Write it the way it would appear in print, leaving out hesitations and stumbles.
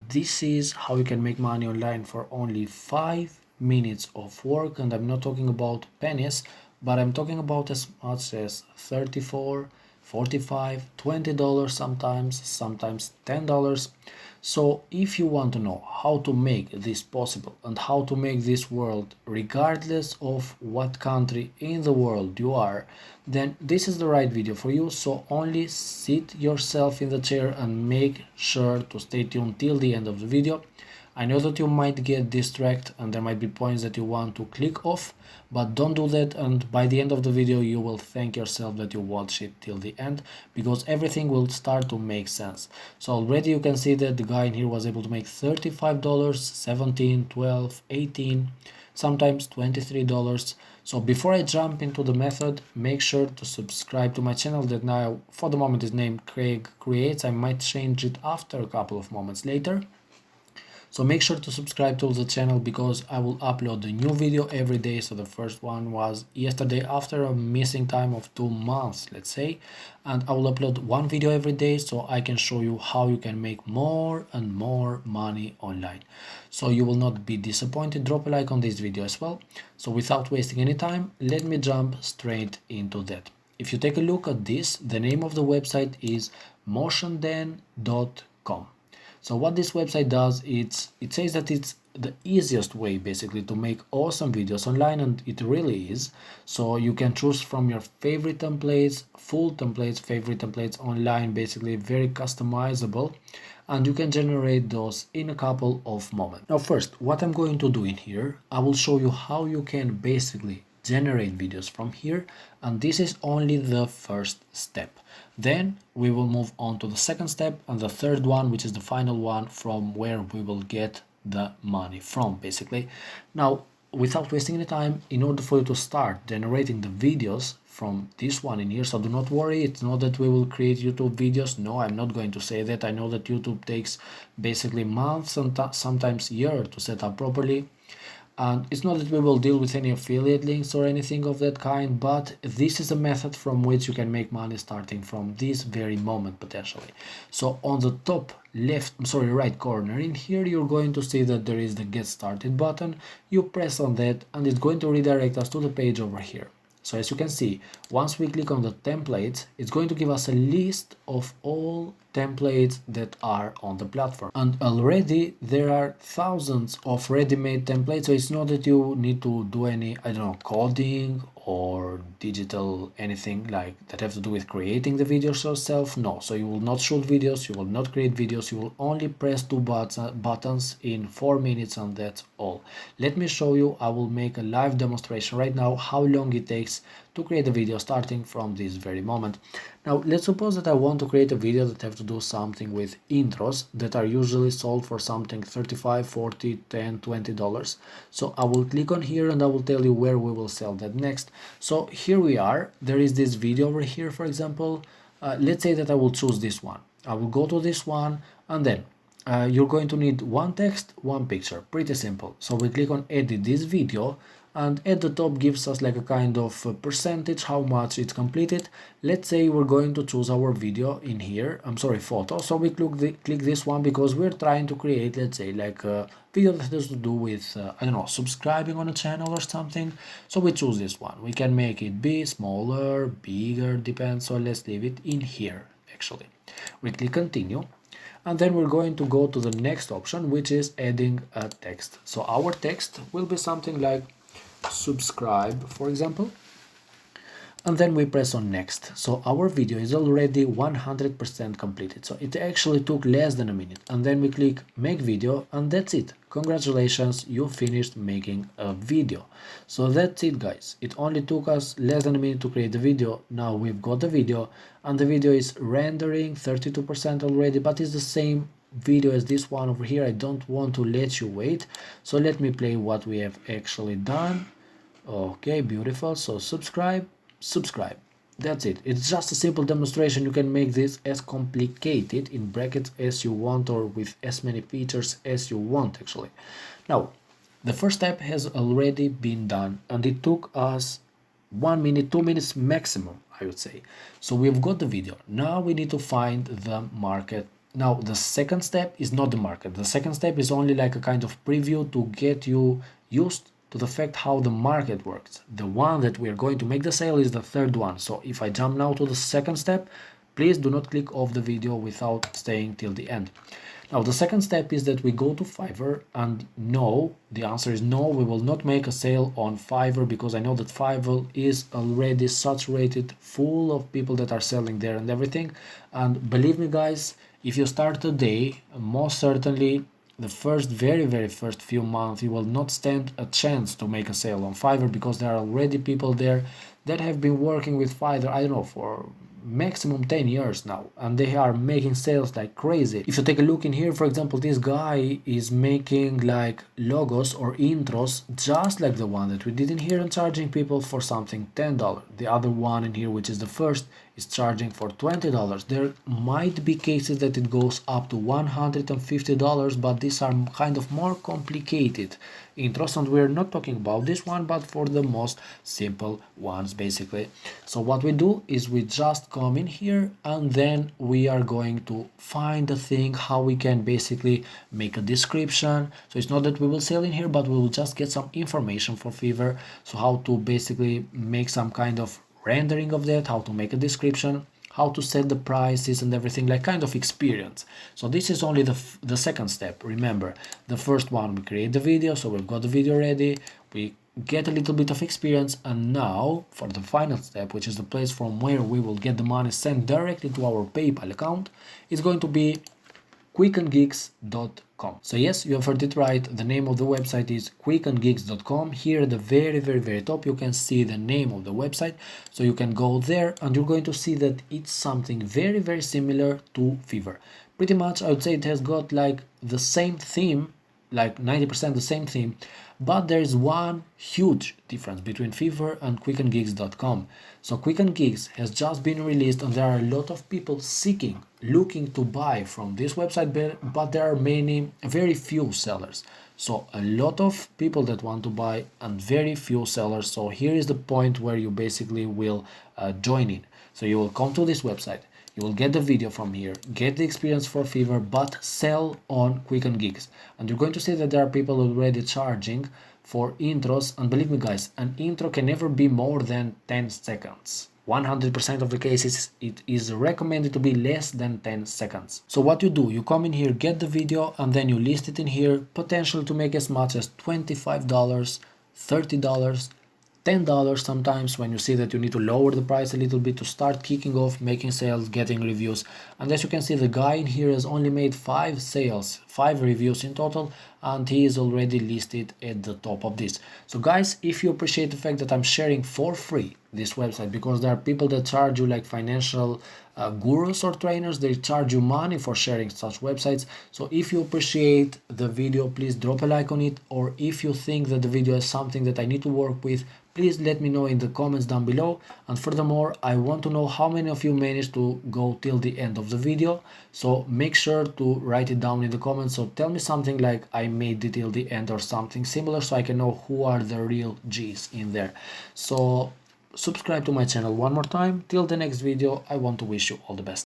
this is how you can make money online for only 5 minutes of work. And I'm not talking about pennies, but I'm talking about as much as 34, 45, $20 sometimes $10. So if you want to know how to make this possible and how to make this world regardless of what country in the world you are, then this is the right video for you. So only sit yourself in the chair and make sure to stay tuned till the end of the video. I know that you might get distracted and there might be points that you want to click off, but don't do that, and by the end of the video you will thank yourself that you watched it till the end, because everything will start to make sense. So already you can see that the guy in here was able to make $35, 17, 12, 18, sometimes $23. So before I jump into the method, make sure to subscribe to my channel that now for the moment is named Craig Creates. I might change it after a couple of moments later. So make sure to subscribe to the channel because I will upload a new video every day. So the first one was yesterday after a missing time of 2 months, let's say, and I will upload one video every day so I can show you how you can make more and more money online. So you will not be disappointed. Drop a like on this video as well. So without wasting any time, let me jump straight into that. If you take a look at this, the name of the website is motionden.com. So what this website does, it says that it's the easiest way basically to make awesome videos online, and it really is. So you can choose from your favorite templates, full templates, favorite templates online, basically very customizable, and you can generate those in a couple of moments. Now first, what I'm going to do in here, I will show you how you can basically generate videos from here, and this is only the first step. Then we will move on to the second step and the third one, which is the final one, from where we will get the money from basically. Now without wasting any time, in order for you to start generating the videos from this one in here, so do not worry, it's not that we will create YouTube videos. No, I'm not going to say that. I know that YouTube takes basically months and sometimes years to set up properly. And it's not that we will deal with any affiliate links or anything of that kind, but this is a method from which you can make money starting from this very moment potentially. So on the top right corner in here, you're going to see that there is the get started button. You press on that and it's going to redirect us to the page over here. So as you can see, once we click on the templates, it's going to give us a list of all templates that are on the platform. And already there are thousands of ready-made templates, so it's not that you need to do any, I don't know, coding or digital anything like that have to do with creating the videos yourself. No, so you will not shoot videos, you will not create videos, you will only press two buttons in 4 minutes, and that's all. Let me show you. I will make a live demonstration right now how long it takes to create a video starting from this very moment. Now let's suppose that I want to create a video that have to do something with intros that are usually sold for something 35, 40, 10, $20. So I will click on here and I will tell you where we will sell that next. So here we are, there is this video over here, for example. Let's say that I will choose this one. I will go to this one, and then you're going to need one text, one picture, pretty simple. So we click on edit this video, and at the top gives us like a kind of a percentage how much it's completed. Let's say we're going to choose our video in here, photo. So we click this one because we're trying to create, let's say, like a video that has to do with I don't know, subscribing on a channel or something. So we choose this one. We can make it be smaller, bigger, depends. So let's leave it in here actually. We click continue, and then we're going to go to the next option, which is adding a text. So our text will be something like subscribe, for example, and then we press on next. So our video is already 100% completed, so it actually took less than a minute. And then we click make video, and that's it. Congratulations, you finished making a video. So that's it, guys. It only took us less than a minute to create the video. Now we've got the video, and the video is rendering 32% already, but it's the same video as this one over here. I don't want to let you wait, so let me play what we have actually done. Okay, beautiful. So subscribe. That's it. It's just a simple demonstration. You can make this as complicated in brackets as you want, or with as many features as you want actually. Now the first step has already been done, and it took us 1 minute, 2 minutes maximum, I would say. So we've got the video. Now we need to find the market, Now, the second step is not the market. The second step is only like a kind of preview to get you used to the fact how the market works. The one that we are going to make the sale is the third one. So if I jump now to the second step, please do not click off the video without staying till the end. Now, the second step is that we go to Fiverr, and no, the answer is no, we will not make a sale on Fiverr, because I know that Fiverr is already saturated, full of people that are selling there and everything. And believe me, guys, if you start today, most certainly the very first few months, you will not stand a chance to make a sale on Fiverr, because there are already people there that have been working with Fiverr, I don't know, for maximum 10 years now, and they are making sales like crazy. If you take a look in here, for example, this guy is making like logos or intros just like the one that we did in here and charging people for something $10. The other one in here, which is the first, is charging for $20. There might be cases that it goes up to $150, but these are kind of more complicated intros, and we're not talking about this one, but for the most simple ones basically. So what we do is we just come in here, and then we are going to find the thing how we can basically make a description. So it's not that we will sell in here, but we will just get some information for Fiverr. So how to basically make some kind of rendering of that, how to make a description, how to set the prices and everything, like kind of experience. So this is only the second step. Remember, the first one, we create the video, so we've got the video ready, we get a little bit of experience, and now for the final step, which is the place from where we will get the money sent directly to our PayPal account, it's going to be quickandgeeks.com. So yes, you have heard it right. The name of the website is quickandgeeks.com. Here at the very top, you can see the name of the website. So you can go there, and you're going to see that it's something very similar to Fiverr. Pretty much, I would say it has got like the same theme, like 90% the same theme, but there is one huge difference between Fiverr and quickandgeeks.com. So Quick and Geeks has just been released, and there are a lot of people looking to buy from this website, but there are very few sellers. So a lot of people that want to buy and very few sellers. So here is the point where you basically will join in. So you will come to this website, you will get the video from here, get the experience for Fiverr, but sell on Quick and Geeks. And you're going to see that there are people already charging for intros. And believe me, guys, an intro can never be more than 10 seconds. 100% of the cases, it is recommended to be less than 10 seconds. So what you do, you come in here, get the video, and then you list it in here, potential to make as much as $25, $30, $10 sometimes, when you see that you need to lower the price a little bit to start kicking off, making sales, getting reviews. And as you can see, the guy in here has only made 5 sales, 5 reviews in total, and he is already listed at the top of this. So guys, if you appreciate the fact that I'm sharing for free this website, because there are people that charge you like financial gurus or trainers, they charge you money for sharing such websites. So if you appreciate the video, please drop a like on it, or if you think that the video is something that I need to work with, please let me know in the comments down below. And furthermore, I want to know how many of you managed to go till the end of the video. So make sure to write it down in the comments. So tell me something like I made it till the end or something similar, so I can know who are the real G's in there. So subscribe to my channel one more time. Till the next video, I want to wish you all the best.